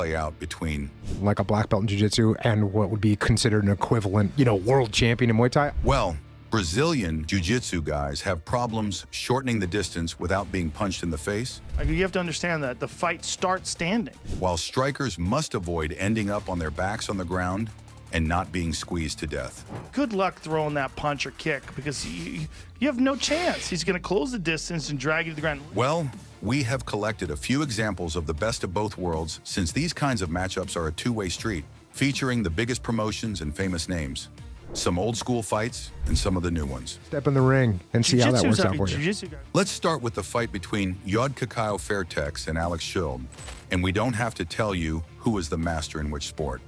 play out between like a black belt in Jiu Jitsu and what would be considered an equivalent, world champion in Muay Thai? Well, Brazilian Jiu Jitsu guys have problems shortening the distance without being punched in the face, You have to understand that the fight starts standing. while strikers must avoid ending up on their backs on the ground and not being squeezed to death. Good luck throwing that punch or kick because you have no chance. He's going to close the distance and drag you to the ground. Well, we have collected a few examples of the best of both worlds, since these kinds of matchups are a two-way street, featuring the biggest promotions and famous names. Some old school fights and some of the new ones. Step in the ring and see how that works out for you. Jiu-Jitsu guy. Let's start with the fight between Yodkakayo Fairex and Alex Schild, and we don't have to tell you who is the master in which sport.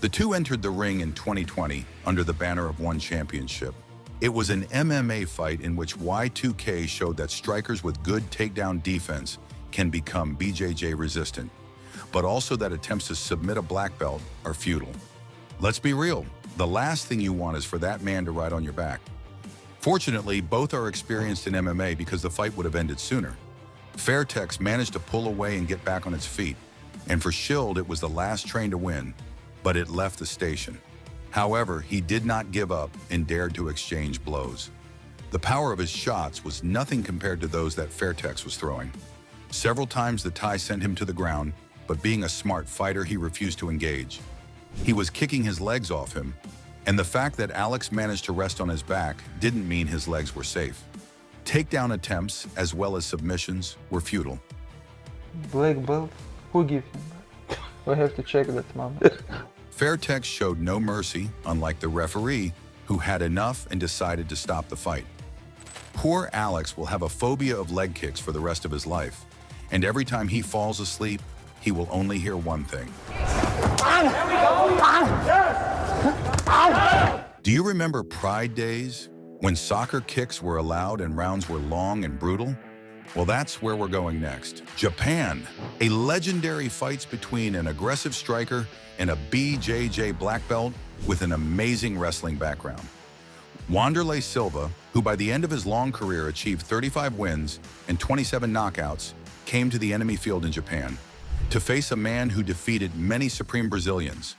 The two entered the ring in 2020 under the banner of one championship. It was an MMA fight in which Y2K showed that strikers with good takedown defense can become BJJ resistant, but also that attempts to submit a black belt are futile. Let's be real, the last thing you want is for that man to ride on your back. Fortunately, both are experienced in MMA because the fight would have ended sooner. Fairex managed to pull away and get back on its feet, and for Schild it was the last train to win, but it left the station. However, he did not give up and dared to exchange blows. The power of his shots was nothing compared to those that Fairex was throwing. Several times the Thai sent him to the ground, but being a smart fighter, he refused to engage. He was kicking his legs off him, and the fact that Alex managed to rest on his back didn't mean his legs were safe. Takedown attempts, as well as submissions, were futile. Black belt? Who gave him that? We have to check that, man. Fairex showed no mercy, unlike the referee, who had enough and decided to stop the fight. Poor Alex will have a phobia of leg kicks for the rest of his life, and every time he falls asleep, he will only hear one thing. Do you remember Pride days, when soccer kicks were allowed and rounds were long and brutal? Well, that's where we're going next. Japan, a legendary fights between an aggressive striker and a BJJ black belt with an amazing wrestling background. Wanderlei Silva, who by the end of his long career achieved 35 wins and 27 knockouts, came to the enemy field in Japan to face a man who defeated many supreme Brazilians.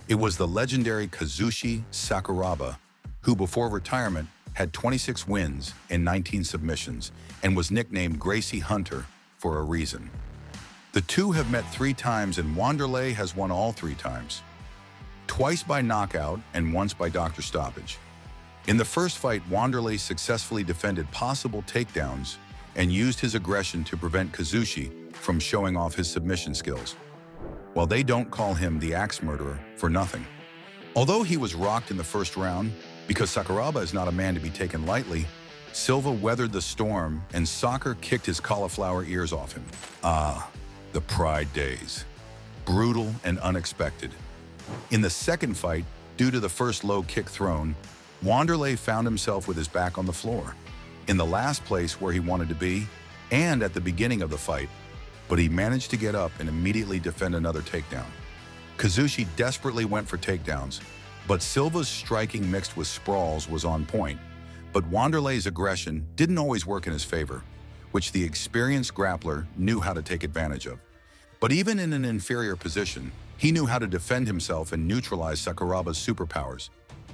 It was the legendary Kazushi Sakuraba, who before retirement had 26 wins and 19 submissions and was nicknamed Gracie Hunter for a reason. The two have met 3 times and Wanderlei has won all 3 times. Twice by knockout and once by doctor stoppage. In the first fight, Wanderlei successfully defended possible takedowns and used his aggression to prevent Kazushi from showing off his submission skills. Well, they don't call him the axe murderer for nothing. Although he was rocked in the first round, because Sakuraba is not a man to be taken lightly, Silva weathered the storm and soccer kicked his cauliflower ears off him. Ah, the Pride days. Brutal and unexpected. In the second fight, due to the first low kick thrown, Wanderlei found himself with his back on the floor, in the last place where he wanted to be, and at the beginning of the fight, but he managed to get up and immediately defend another takedown. Kazushi desperately went for takedowns, but Silva's striking mixed with sprawls was on point, but Wanderlei's aggression didn't always work in his favor, which the experienced grappler knew how to take advantage of. But even in an inferior position, he knew how to defend himself and neutralize Sakuraba's superpowers.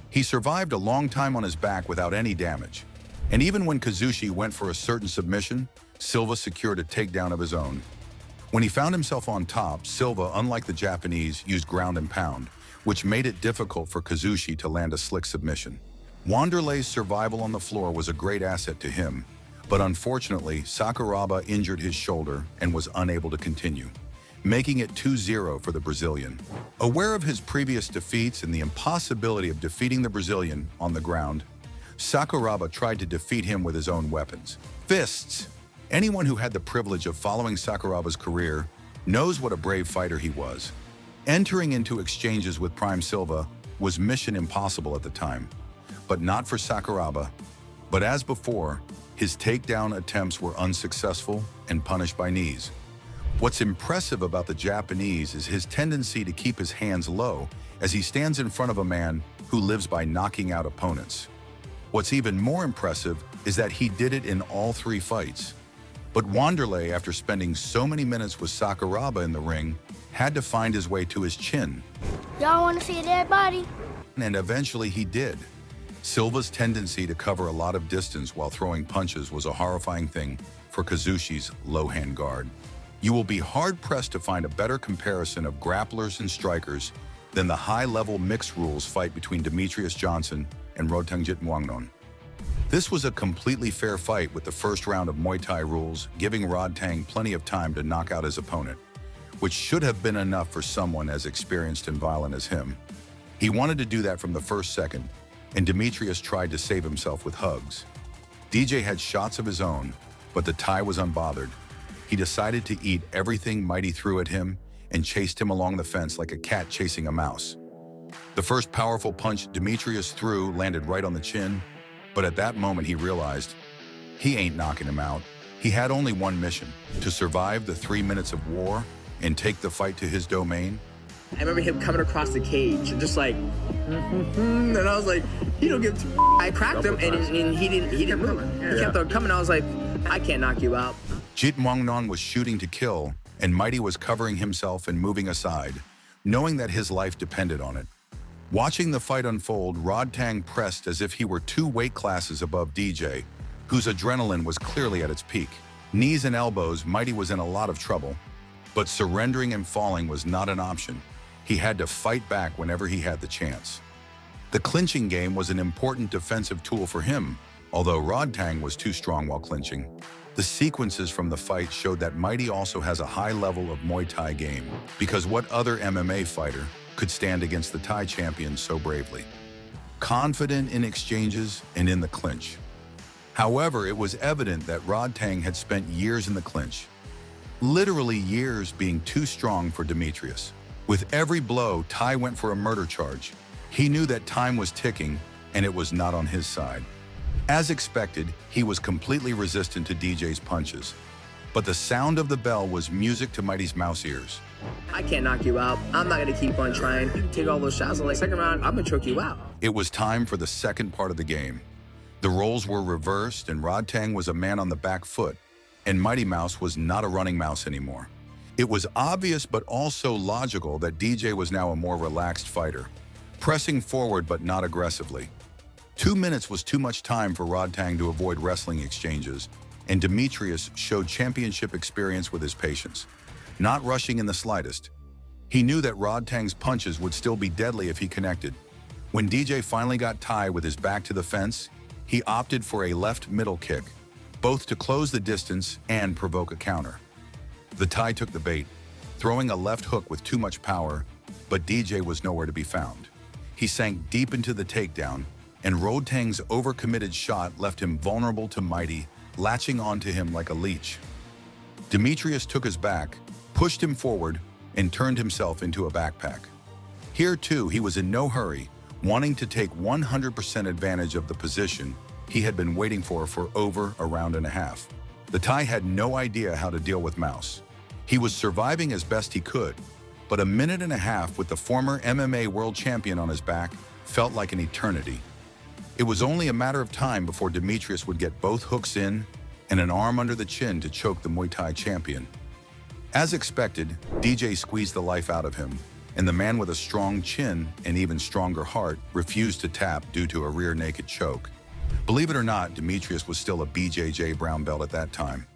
He survived a long time on his back without any damage. And even when Kazushi went for a certain submission, Silva secured a takedown of his own. When he found himself on top, Silva, unlike the Japanese, used ground and pound, which made it difficult for Kazushi to land a slick submission. Wanderlei's survival on the floor was a great asset to him, but unfortunately, Sakuraba injured his shoulder and was unable to continue, making it 2-0 for the Brazilian. Aware of his previous defeats and the impossibility of defeating the Brazilian on the ground, Sakuraba tried to defeat him with his own weapons. Fists. Anyone who had the privilege of following Sakuraba's career knows what a brave fighter he was. Entering into exchanges with Prime Silva was mission impossible at the time, but not for Sakuraba. But as before, his takedown attempts were unsuccessful and punished by knees. What's impressive about the Japanese is his tendency to keep his hands low as he stands in front of a man who lives by knocking out opponents. What's even more impressive is that he did it in all 3 fights. But Wanderlei, after spending so many minutes with Sakuraba in the ring, had to find his way to his chin, Y'all want to see a dead body? and eventually he did. Silva's tendency to cover a lot of distance while throwing punches was a horrifying thing for Kazushi's low-hand guard. You will be hard-pressed to find a better comparison of grapplers and strikers than the high-level mixed rules fight between Demetrius Johnson and Rodtangjit Wangnon. This was a completely fair fight with the first round of Muay Thai rules giving Rodtang plenty of time to knock out his opponent, which should have been enough for someone as experienced and violent as him. He wanted to do that from the first second, and Demetrius tried to save himself with hugs. DJ had shots of his own, but the Thai was unbothered. He decided to eat everything Mighty threw at him and chased him along the fence like a cat chasing a mouse. The first powerful punch Demetrius threw landed right on the chin, but at that moment he realized he ain't knocking him out. He had only one mission: to survive the 3 minutes of war and take the fight to his domain. I remember him coming across the cage and just like, and I was like, he don't give two. I cracked him and he didn't move. He kept on coming. I was like, I can't knock you out. Jit Wangnon was shooting to kill, and Mighty was covering himself and moving aside, knowing that his life depended on it. Watching the fight unfold, Rodtang pressed as if he were 2 weight classes above DJ, whose adrenaline was clearly at its peak. Knees and elbows, Mighty was in a lot of trouble, but surrendering and falling was not an option. He had to fight back whenever he had the chance. The clinching game was an important defensive tool for him, although Rodtang was too strong while clinching. The sequences from the fight showed that Mighty also has a high level of Muay Thai game, because what other MMA fighter could stand against the Thai champion so bravely? Confident in exchanges and in the clinch. However, it was evident that Rodtang had spent years in the clinch, literally years being too strong for Demetrius. With every blow, Thai went for a murder charge. He knew that time was ticking, and it was not on his side. As expected, he was completely resistant to DJ's punches, but the sound of the bell was music to Mighty's mouse ears. I can't knock you out. I'm not gonna keep on trying. You take all those shots. Like second round, I'm gonna choke you out. It was time for the second part of the game. The roles were reversed, and Rodtang was a man on the back foot, and Mighty Mouse was not a running mouse anymore. It was obvious but also logical that DJ was now a more relaxed fighter, pressing forward but not aggressively. 2 minutes was too much time for Rodtang to avoid wrestling exchanges, and Demetrius showed championship experience with his patience, not rushing in the slightest. He knew that Rodtang's punches would still be deadly if he connected. When DJ finally got Thai with his back to the fence, he opted for a left middle kick, both to close the distance and provoke a counter. The Thai took the bait, throwing a left hook with too much power, but DJ was nowhere to be found. He sank deep into the takedown, and Rodtang's overcommitted shot left him vulnerable to Mighty, latching onto him like a leech. Demetrius took his back, pushed him forward, and turned himself into a backpack. Here too, he was in no hurry, wanting to take 100% advantage of the position he had been waiting for over a round and a half. The Thai had no idea how to deal with Mouse. He was surviving as best he could, but a minute and a half with the former MMA world champion on his back felt like an eternity. It was only a matter of time before Demetrius would get both hooks in and an arm under the chin to choke the Muay Thai champion. As expected, DJ squeezed the life out of him, and the man with a strong chin and even stronger heart refused to tap due to a rear naked choke. Believe it or not, Demetrius was still a BJJ brown belt at that time.